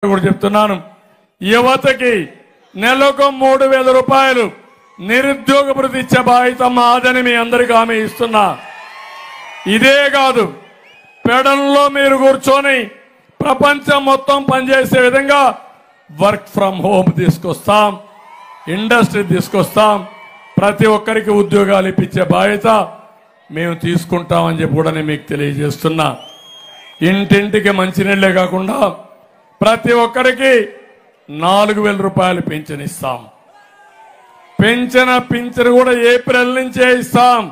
కూడా చెప్తున్నాను, యువతకి నెలకు 3000 రూపాయలు నిరుద్యోగ భృతి ఇచ్చే బాధ్యత మాదని మీ అందరికీ హామీ ఇస్తున్నా. ఇదే కాదు, పెడల్లో మీరు కూర్చొని ప్రపంచం మొత్తం పనిచేసే విధంగా వర్క్ ఫ్రం హోమ్ తీసుకొస్తాం, ఇండస్ట్రీ తీసుకొస్తాం, ప్రతి ఒక్కరికి ఉద్యోగాలు ఇప్పించే బాధ్యత మేము తీసుకుంటామని చెప్పి కూడా నేను మీకు తెలియజేస్తున్నా. ఇంటింటికి మంచినీళ్లే కాకుండా ప్రతి ఒక్కరికి 4000 రూపాయలు పెన్షన్ ఇస్తాం. పింఛను కూడా ఏప్రిల్ నుంచే ఇస్తాం.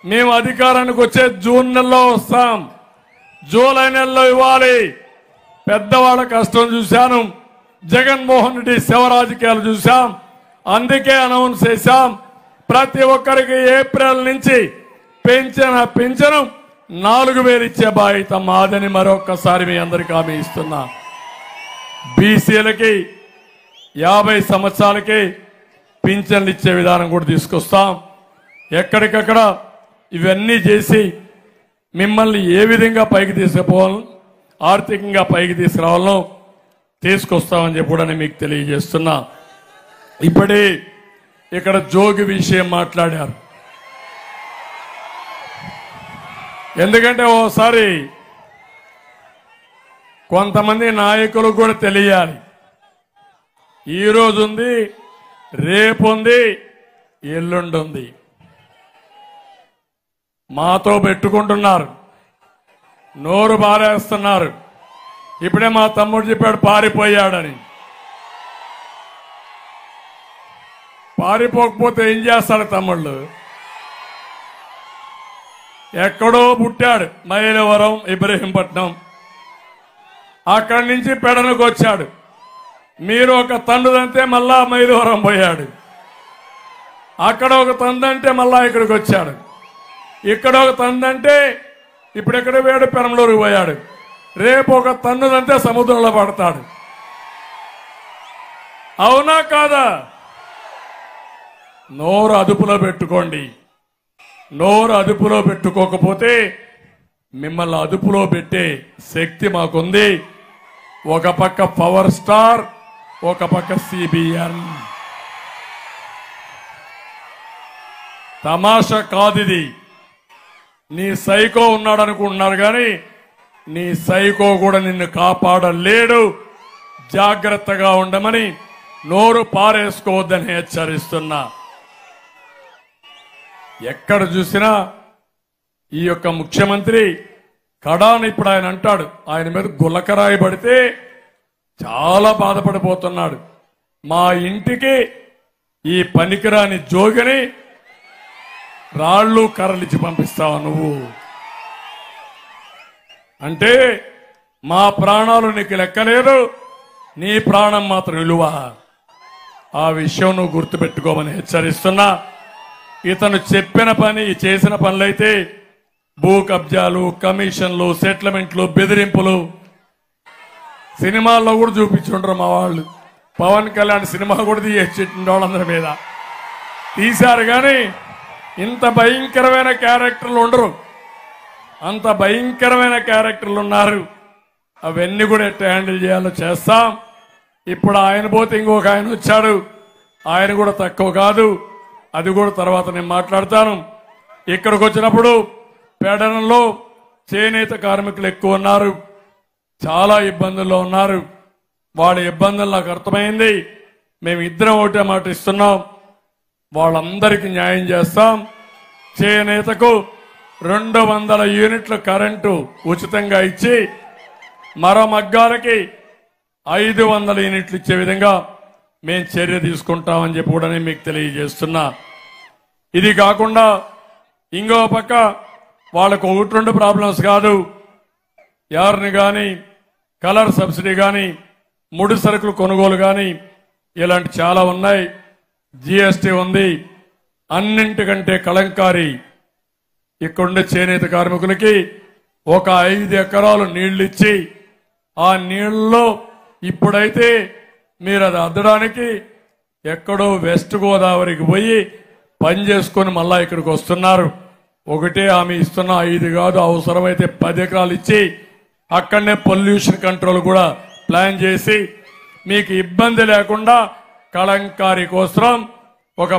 మేము అధికారానికి వచ్చే జూన్ నెలలో వస్తాం, జూలై నెలలో ఇవ్వాలి. పెద్దవాళ్ళ కష్టం చూశాను, జగన్మోహన్ రెడ్డి శవ రాజకీయాలు చూశాం, అందుకే అనౌన్స్ చేశాం. ప్రతి ఒక్కరికి ఏప్రిల్ నుంచి పింఛను 4000 ఇచ్చే బాధ్యత మాదని మరొక్కసారి మీ అందరికీ హామీ ఇస్తున్నా. బీసీలకి 50 సంవత్సరాలకి పింఛన్లు ఇచ్చే విధానం కూడా తీసుకొస్తాం. ఎక్కడికక్కడ ఇవన్నీ చేసి మిమ్మల్ని ఏ విధంగా పైకి తీసుకుపోవాలో, ఆర్థికంగా పైకి తీసుకురావాలో తీసుకొస్తామని చెప్పి కూడా నేను మీకు తెలియజేస్తున్నా. ఇప్పుడే ఇక్కడ జోగి విషయం మాట్లాడారు. ఎందుకంటే ఓసారి కొంతమంది నాయకులు కూడా తెలియాలి, ఈరోజు ఉంది, రేపు ఉంది, ఎల్లుండి ఉంది. మాతో పెట్టుకుంటున్నారు, నోరు బారేస్తున్నారు. ఇప్పుడే మా తమ్ముడు చెప్పాడు పారిపోయాడని. పారిపోకపోతే ఏం చేస్తాడు తమ్ముళ్ళు? ఎక్కడో పుట్టాడు, మైలవరం, ఇబ్రహీంపట్నం, అక్కడి నుంచి పెడనకు వచ్చాడు. మీరు ఒక తండ్రుదంటే మళ్ళా మైలవరం పోయాడు, అక్కడ ఒక తందంటే మళ్ళా ఇక్కడికి వచ్చాడు, ఇక్కడ ఒక తందంటే ఇప్పుడు ఎక్కడ పోయాడు, పెరంలూరుకు పోయాడు. రేపు ఒక తన్నుదంటే సముద్రంలో పడతాడు. అవునా కాదా? నోరు అదుపులో పెట్టుకోండి. నోరు అదుపులో పెట్టుకోకపోతే మిమ్మల్ని అదుపులో పెట్టే శక్తి మాకుంది. ఒక పక్క పవర్ స్టార్, ఒక పక్క సిబిఎన్. తమాషా కాదిది. నీ సైకో ఉన్నాడు అనుకుంటున్నారు, కానీ నీ సైకో కూడా నిన్ను కాపాడలేడు. జాగ్రత్తగా ఉండమని, నోరు పారేసుకోవద్దని హెచ్చరిస్తున్నా. ఎక్కడ చూసినా ఈ యొక్క ముఖ్యమంత్రి కడాని ఇప్పుడు ఆయన అంటాడు, ఆయన మీద గులకరాయి పడితే చాలా బాధపడిపోతున్నాడు. మా ఇంటికి ఈ పనికిరాని జోగిని రాళ్ళు కర్రలిచ్చి పంపిస్తావా నువ్వు అంటే? మా ప్రాణాలు నీకు లెక్కలేదు, నీ ప్రాణం మాత్రం విలువ. ఆ విషయం నువ్వు గుర్తుపెట్టుకోమని హెచ్చరిస్తున్నా. ఇతను చెప్పిన పని, చేసిన పనులైతే భూ కబ్జాలు, కమిషన్లు, సెటిల్మెంట్లు, బెదిరింపులు సినిమాల్లో కూడా చూపించుంటారు మా వాళ్ళు. పవన్ కళ్యాణ్ సినిమా కూడా తీసేట్టుండే వాళ్ళందరి మీద తీశారు, కానీ ఇంత భయంకరమైన క్యారెక్టర్లు ఉండరు. అంత భయంకరమైన క్యారెక్టర్లు ఉన్నారు. అవన్నీ కూడా ఎట్లా హ్యాండిల్ చేయాలో చేస్తాం. ఇప్పుడు ఆయన పోతే ఇంకొక ఆయన వచ్చాడు, ఆయన కూడా తక్కువ కాదు. అది కూడా తర్వాత నేను మాట్లాడతాను. ఇక్కడికి వచ్చినప్పుడు పేడనంలో చేనేత కార్మికులు ఎక్కువ ఉన్నారు, చాలా ఇబ్బందుల్లో ఉన్నారు. వాళ్ళ ఇబ్బందులు నాకు అర్థమైంది. మేము ఇద్దరం ఒకటే మాట ఇస్తున్నాం, వాళ్ళందరికీ న్యాయం చేస్తాం. చేనేతకు 200 యూనిట్ల కరెంటు ఉచితంగా ఇచ్చి మరో మగ్గాలకి 500 యూనిట్లు ఇచ్చే విధంగా మేము చర్య తీసుకుంటామని చెప్పి కూడా నేను మీకు తెలియజేస్తున్నా. ఇది కాకుండా ఇంకో పక్క వాళ్ళకు 1-2 ప్రాబ్లమ్స్ కాదు, యార్ని కానీ, కలర్ సబ్సిడీ కానీ, ముడి సరుకులు కొనుగోలు కానీ, ఇలాంటి చాలా ఉన్నాయి. జిఎస్టీ ఉంది. అన్నింటికంటే కలంకారీ ఇక్కడుండే చేనేత కార్మికులకి ఒక 5 ఎకరాలు నీళ్లు ఇచ్చి, ఆ నీళ్లలో ఇప్పుడైతే మీరు అది అద్దడానికి ఎక్కడో వెస్ట్ గోదావరికి పోయి పని చేసుకొని మళ్ళా ఇక్కడికి వస్తున్నారు. ఒకటే హామీ ఇస్తున్నా, 5 కాదు, అవసరమైతే 10 ఎకరాలు ఇచ్చి అక్కడనే పొల్యూషన్ కంట్రోల్ కూడా ప్లాన్ చేసి మీకు ఇబ్బంది లేకుండా కలంకారీ కోసం ఒక